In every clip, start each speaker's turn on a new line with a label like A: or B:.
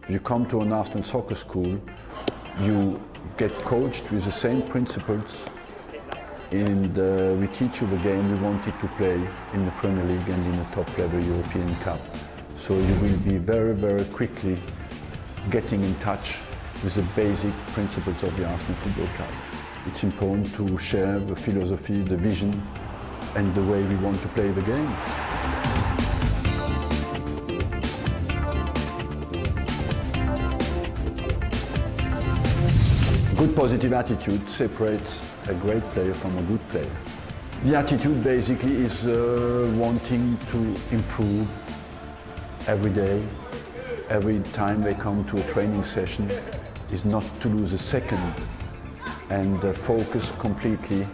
A: You come to an Arsenal soccer school, you get coached with the same principles, and we teach you the game we wanted to play in the Premier League and in the top level European Cup. So you will be very, very quickly getting in touch with the basic principles of the Arsenal Football Club. It's important to share the philosophy, the vision, and the way we want to play the game. Good positive attitude separates a great player from a good player. The attitude basically is wanting to improve every day. Every time they come to a training session is not to lose a second and focus completely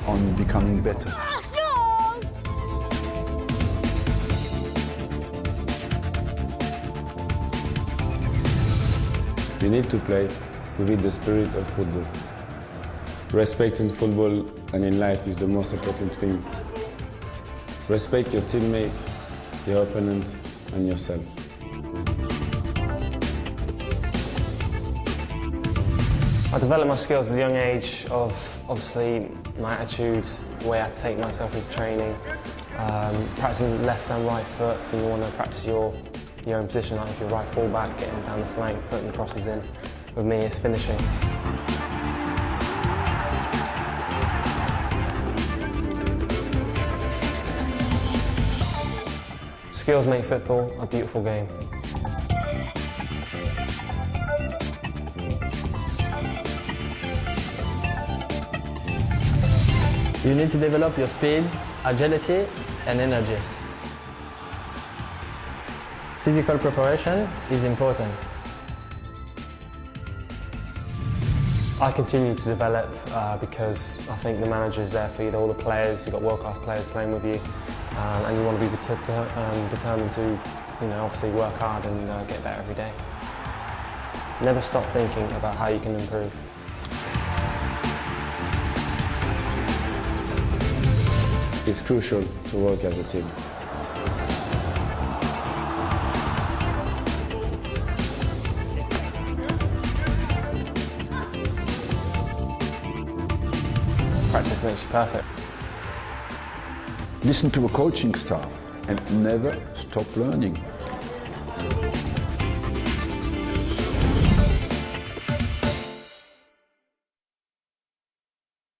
A: on becoming better.
B: You need to play with the spirit of football. Respect in football and in life is the most important thing. Respect your teammate, your opponent, and yourself.
C: I developed my skills at a young age of obviously my attitude, the way I take myself into training, practicing left and right foot. You want to practice your own position, like if you're right full-back, getting down the flank, putting the crosses in. With me, it's finishing. Skills make football a beautiful game.
D: You need to develop your speed, agility, and energy. Physical preparation is important.
C: I continue to develop because I think the manager is there for you, all the players, you've got world-class players playing with you, and you want to be determined to, obviously work hard and get better every day. Never stop thinking about how you can improve.
B: It's crucial to work as a team.
C: Practice makes you perfect.
A: Listen to the coaching staff and never stop learning.